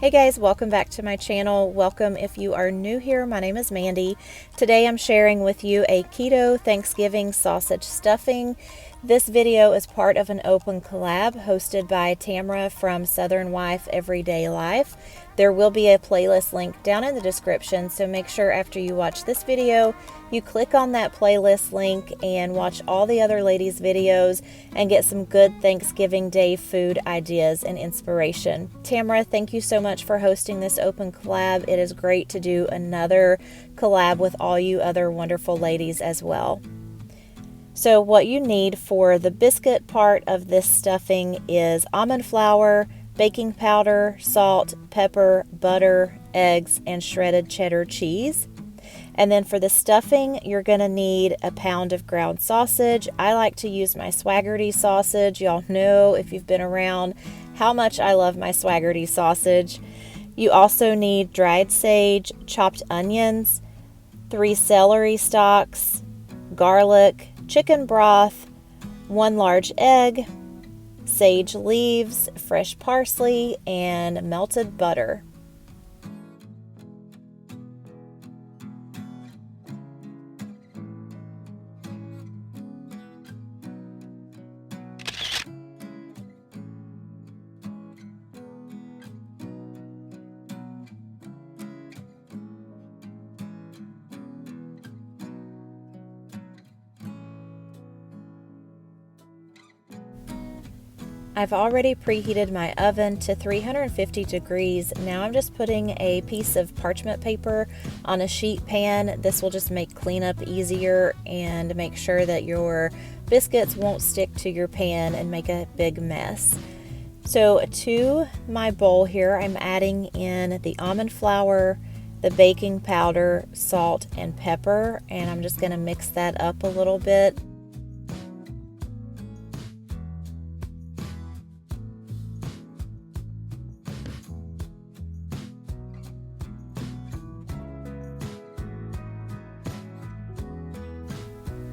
Hey guys, welcome back to my channel. Welcome if you are new here. My name is Mandy. Today I'm sharing with you a keto Thanksgiving sausage stuffing. This video is part of an open collab hosted by Tamra from Southern Wife Everyday Life. There will be a playlist link down in the description, so make sure after you watch this video, you click on that playlist link and watch all the other ladies' videos and get some good Thanksgiving Day food ideas and inspiration. Tamra, thank you so much for hosting this open collab. It is great to do another collab with all you other wonderful ladies as well. So what you need for the biscuit part of this stuffing is almond flour, baking powder, salt, pepper, butter, eggs, and shredded cheddar cheese. And then for the stuffing, you're going to need a pound of ground sausage. I like to use my Swaggerty sausage. Y'all know, if you've been around, how much I love my Swaggerty sausage. You also need dried sage, chopped onions, 3 celery stalks, garlic, chicken broth, 1 large egg, sage leaves, fresh parsley, and melted butter. I've already preheated my oven to 350 degrees. Now I'm just putting a piece of parchment paper on a sheet pan. This will just make cleanup easier and make sure that your biscuits won't stick to your pan and make a big mess. So to my bowl here, I'm adding in the almond flour, the baking powder, salt, and pepper, and I'm just going to mix that up a little bit.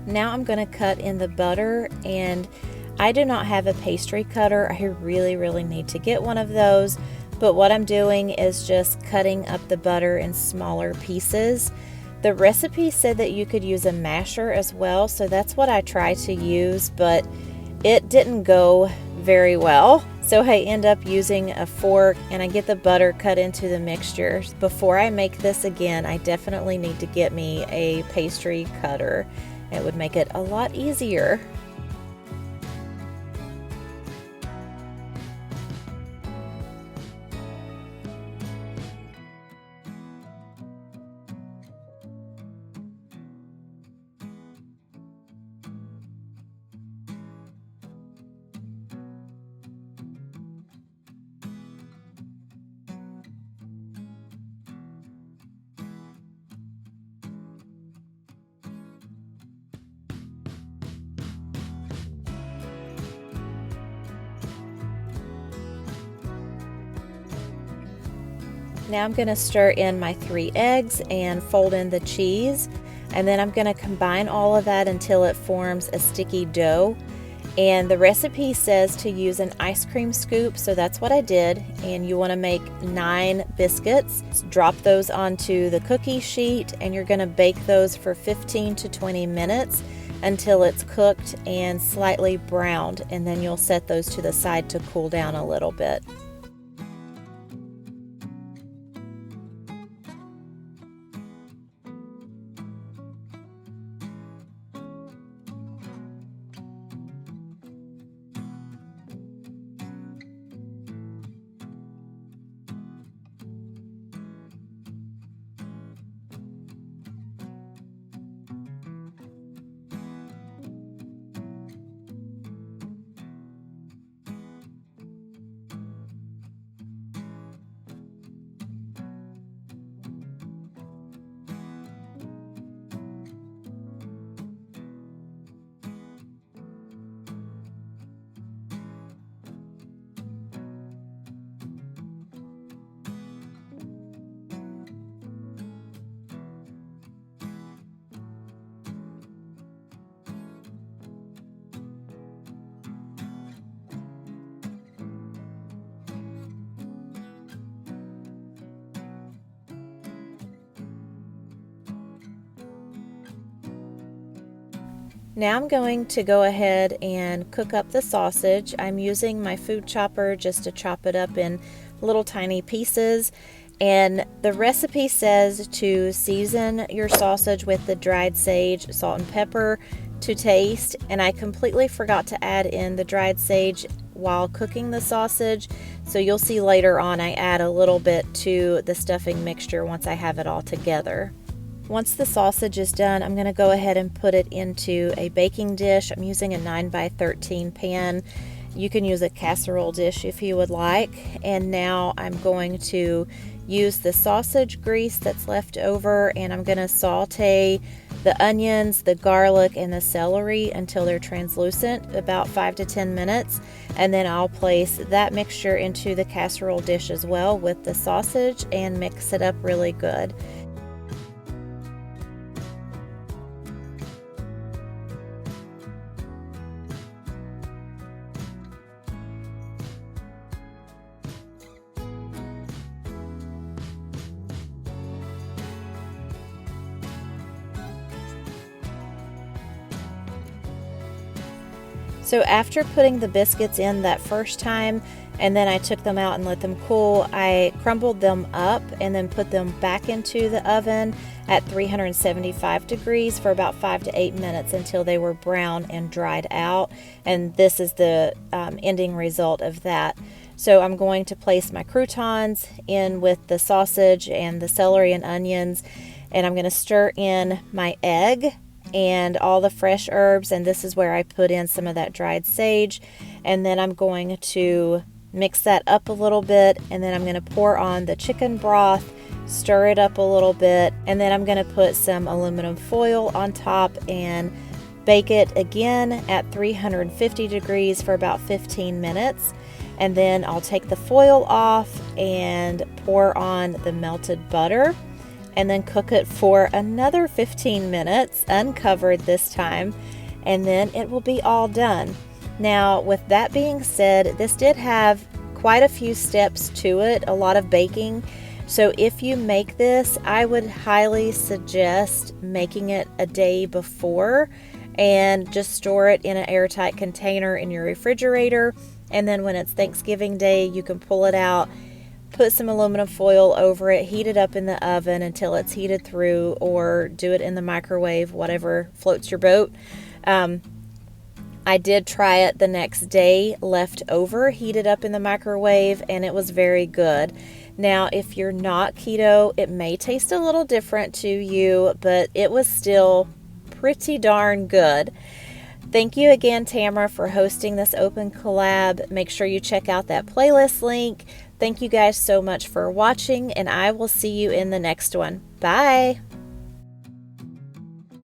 Now I'm going to cut in the butter, and I do not have a pastry cutter. I really need to get one of those, but what I'm doing is just cutting up the butter in smaller pieces. The recipe said that you could use a masher as well, so that's what I try to use, but it didn't go very well. So I end up using a fork and I get the butter cut into the mixture. Before I make this again, I definitely need to get me a pastry cutter. It would make it a lot easier. Now I'm going to stir in my 3 eggs and fold in the cheese, and then I'm going to combine all of that until it forms a sticky dough. And the recipe says to use an ice cream scoop, so that's what I did. And you want to make 9 biscuits. Drop those onto the cookie sheet, and you're going to bake those for 15 to 20 minutes until it's cooked and slightly browned, and then you'll set those to the side to cool down a little bit. Now I'm going to go ahead and cook up the sausage. I'm using my food chopper just to chop it up in little tiny pieces. And the recipe says to season your sausage with the dried sage, salt, and pepper to taste. And I completely forgot to add in the dried sage while cooking the sausage. So you'll see later on I add a little bit to the stuffing mixture once I have it all together. Once the sausage is done, I'm going to go ahead and put it into a baking dish. I'm using a 9x13 pan. You can use a casserole dish if you would like. And now I'm going to use the sausage grease that's left over, and I'm going to saute the onions, the garlic, and the celery until they're translucent, about 5 to 10 minutes. And then I'll place that mixture into the casserole dish as well with the sausage and mix it up really good. So after putting the biscuits in that first time, and then I took them out and let them cool, I crumbled them up and then put them back into the oven at 375 degrees for about 5 to 8 minutes until they were brown and dried out. And this is the ending result of that. So I'm going to place my croutons in with the sausage and the celery and onions, and I'm going to stir in my egg and all the fresh herbs, and this is where I put in some of that dried sage. And then I'm going to mix that up a little bit, and then I'm going to pour on the chicken broth, stir it up a little bit, and then I'm going to put some aluminum foil on top and bake it again at 350 degrees for about 15 minutes. And then I'll take the foil off and pour on the melted butter, and then cook it for another 15 minutes, uncovered this time, and then it will be all done. Now, with that being said, this did have quite a few steps to it, a lot of baking. So if you make this, I would highly suggest making it a day before and just store it in an airtight container in your refrigerator. And then when it's Thanksgiving Day, you can pull it out, put some aluminum foil over it, heat it up in the oven until it's heated through, or do it in the microwave, whatever floats your boat. I did try it the next day, left over, heated up in the microwave, and it was very good. Now, if you're not keto, it may taste a little different to you, but it was still pretty darn good. Thank you again, Tamra, for hosting this open collab. Make sure you check out that playlist link. Thank you guys so much for watching, and I will see you in the next one. Bye!